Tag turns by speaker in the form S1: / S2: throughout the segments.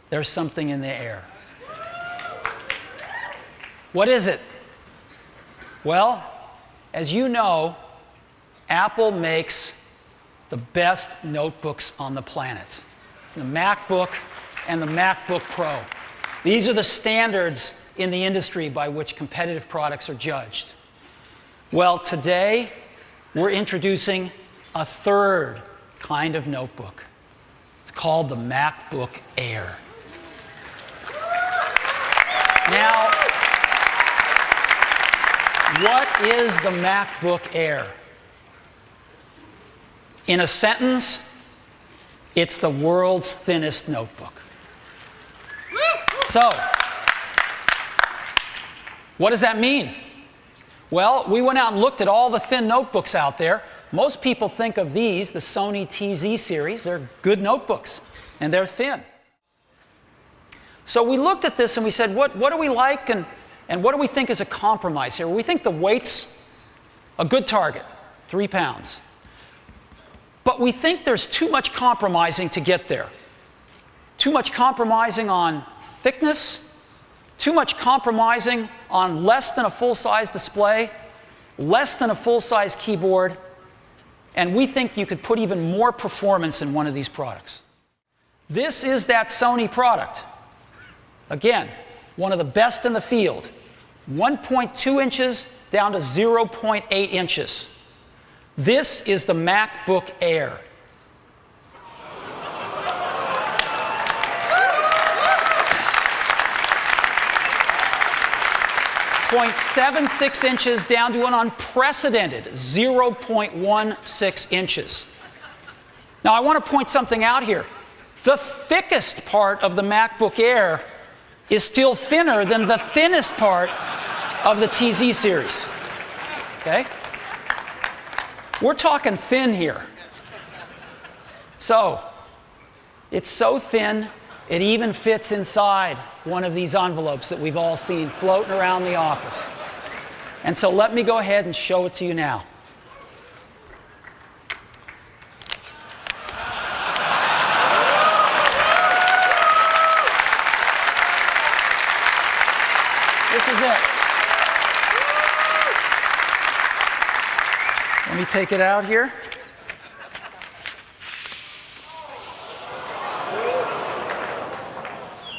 S1: there's something in the air. What is it? Well, as you know, Apple makes the best notebooks on the planet. The MacBook and the MacBook Pro. These are the standards in the industry by which competitive products are judged. Well, today, we're introducing a third kind of notebook. It's called the MacBook Air. Now, what is the MacBook Air? In a sentence, it's the world's thinnest notebook. So, what does that mean? Well, we went out and looked at all the thin notebooks out there. Most people think of these, the Sony TZ series. They're good notebooks, and they're thin. So we looked at this and we said, what do we like and what do we think is a compromise here? We think the weight's a good target, 3 pounds. But we think there's too much compromising to get there. Too much compromising on thickness, too much compromising on less than a full-size display, less than a full-size keyboard, and we think you could put even more performance in one of these products. This is that Sony product. Again, one of the best in the field. 1.2 inches down to 0.8 inches. This is the MacBook Air. .76 inches down to an unprecedented 0.16 inches. Now, I want to point something out here. The thickest part of the MacBook Air is still thinner than the thinnest part of the TZ series. Okay? We're talking thin here. So, it's so thin, it even fits inside one of these envelopes that we've all seen floating around the office. And so let me go ahead and show it to you now. This is it. Let me take it out here.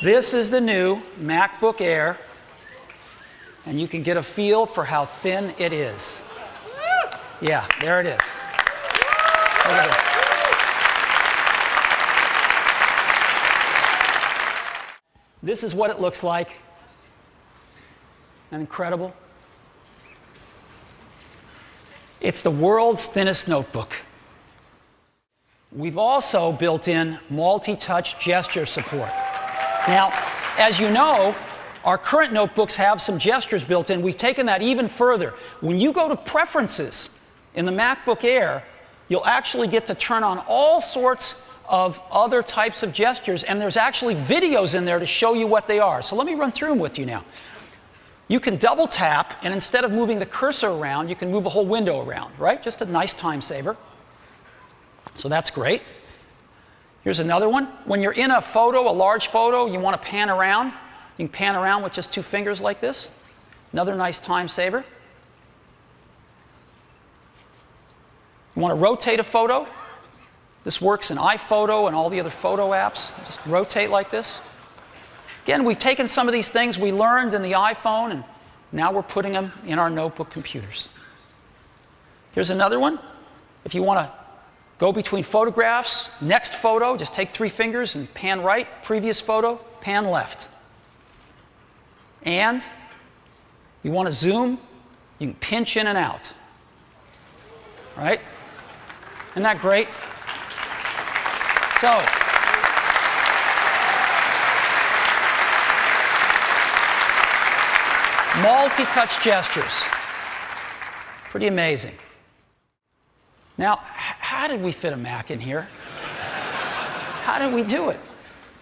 S1: This is the new MacBook Air, and you can get a feel for how thin it is. Yeah, there it is. Look at this. This is what it looks like. Isn't that incredible? It's the world's thinnest notebook. We've also built in multi-touch gesture support. Now, as you know, our current notebooks have some gestures built in. We've taken that even further. When you go to Preferences in the MacBook Air, you'll actually get to turn on all sorts of other types of gestures, and there's actually videos in there to show you what they are. So let me run through them with you now. You can double tap, and instead of moving the cursor around, you can move a whole window around, right? Just a nice time saver. So that's great. Here's another one. When you're in a photo, a large photo, you want to pan around. You can pan around with just 2 fingers like this. Another nice time saver. You want to rotate a photo. This works in iPhoto and all the other photo apps. Just rotate like this. Again, we've taken some of these things we learned in the iPhone, and now we're putting them in our notebook computers. Here's another one. If you want to go between photographs, next photo, just take 3 fingers and pan right, previous photo, pan left. And you want to zoom, you can pinch in and out. Right? Isn't that great? So, multi-touch gestures. Pretty amazing. Now, how did we fit a Mac in here? How did we do it?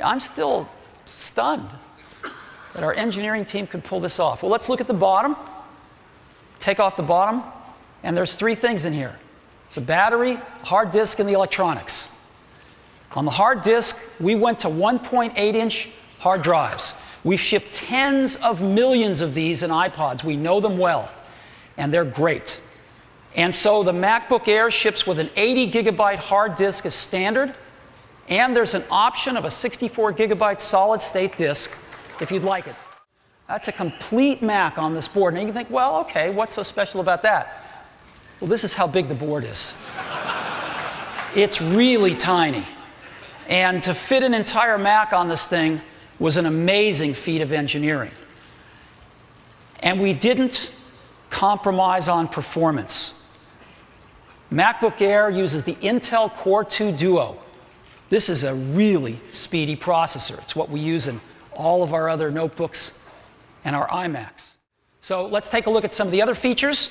S1: I'm still stunned that our engineering team could pull this off. Well, let's look at the bottom. Take off the bottom, and there's 3 things in here. It's a battery, a hard disk, and the electronics. On the hard disk, we went to 1.8-inch hard drives. We've shipped tens of millions of these in iPods. We know them well, and they're great. And so the MacBook Air ships with an 80-gigabyte hard disk as standard, and there's an option of a 64-gigabyte solid-state disk if you'd like it. That's a complete Mac on this board. And you can think, well, okay, what's so special about that? Well, this is how big the board is. It's really tiny. And to fit an entire Mac on this thing was an amazing feat of engineering. And we didn't compromise on performance. MacBook Air uses the Intel Core 2 Duo. This is a really speedy processor. It's what we use in all of our other notebooks and our iMacs. So let's take a look at some of the other features.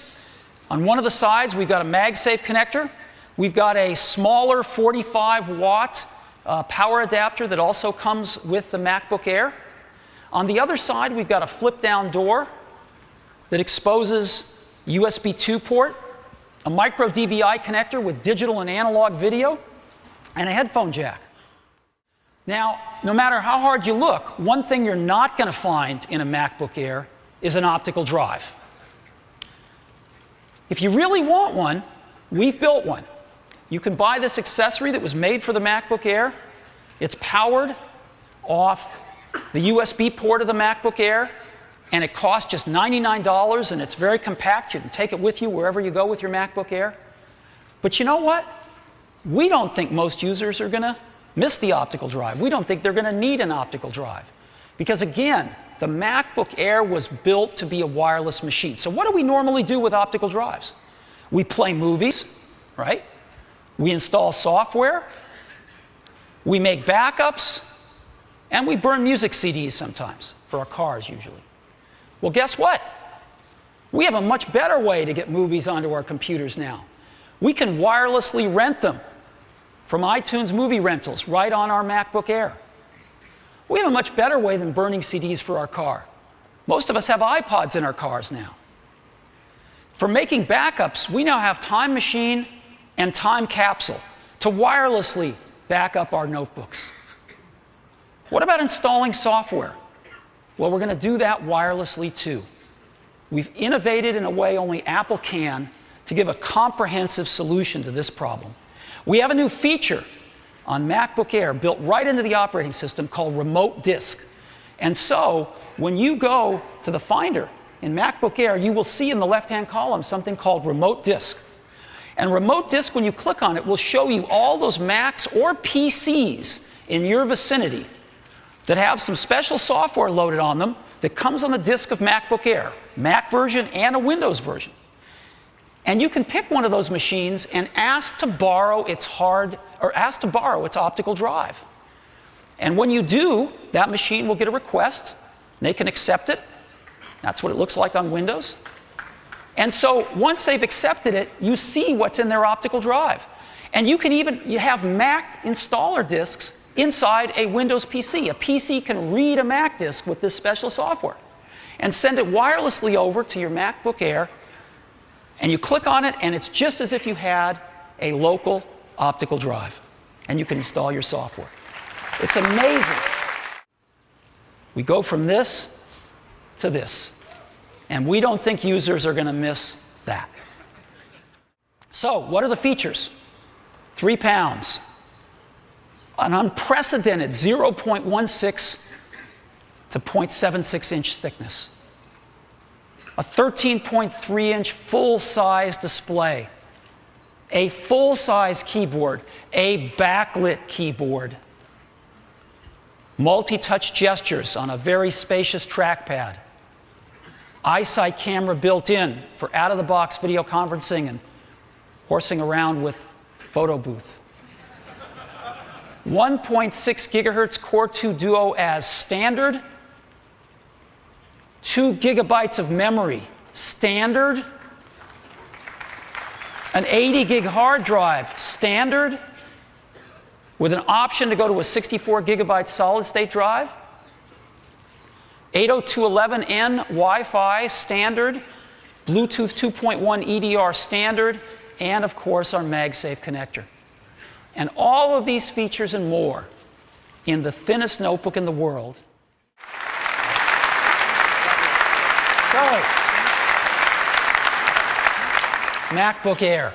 S1: On one of the sides, we've got a MagSafe connector. We've got a smaller 45-watt power adapter that also comes with the MacBook Air. On the other side, we've got a flip-down door that exposes USB 2 port, a micro DVI connector with digital and analog video, and a headphone jack. Now, no matter how hard you look, one thing you're not going to find in a MacBook Air is an optical drive. If you really want one, we've built one. You can buy this accessory that was made for the MacBook Air. It's powered off the USB port of the MacBook Air, and it costs just $99, and it's very compact. You can take it with you wherever you go with your MacBook Air. But you know what? We don't think most users are going to miss the optical drive. We don't think they're going to need an optical drive. Because again, the MacBook Air was built to be a wireless machine. So what do we normally do with optical drives? We play movies, right? We install software, we make backups, and we burn music CDs sometimes, for our cars usually. Well, guess what? We have a much better way to get movies onto our computers now. We can wirelessly rent them from iTunes movie rentals right on our MacBook Air. We have a much better way than burning CDs for our car. Most of us have iPods in our cars now. For making backups, we now have Time Machine and Time Capsule to wirelessly back up our notebooks. What about installing software? Well, we're going to do that wirelessly too. We've innovated in a way only Apple can to give a comprehensive solution to this problem. We have a new feature on MacBook Air built right into the operating system called Remote Disk. And so when you go to the Finder in MacBook Air, you will see in the left-hand column something called Remote Disk. And Remote Disk, when you click on it, will show you all those Macs or PCs in your vicinity that have some special software loaded on them that comes on the disk of MacBook Air, Mac version and a Windows version. And you can pick one of those machines and ask to borrow its optical drive. And when you do, that machine will get a request. They can accept it. That's what it looks like on Windows. And so once they've accepted it, you see what's in their optical drive. And you have Mac installer disks inside a Windows PC. A PC can read a Mac disk with this special software and send it wirelessly over to your MacBook Air. And you click on it, and it's just as if you had a local optical drive. And you can install your software. It's amazing. We go from this to this. And we don't think users are going to miss that. So, what are the features? 3 pounds. An unprecedented 0.16 to 0.76 inch thickness. A 13.3-inch full-size display. A full-size keyboard. A backlit keyboard. Multi-touch gestures on a very spacious trackpad. iSight camera built in for out-of-the-box video conferencing and horsing around with photo booth. 1.6 gigahertz Core 2 Duo as standard. 2 gigabytes of memory standard. An 80 gig hard drive standard with an option to go to a 64 gigabyte solid-state drive. 802.11n Wi-Fi standard, Bluetooth 2.1 EDR standard, and of course our MagSafe connector. And all of these features and more in the thinnest notebook in the world. So, MacBook Air.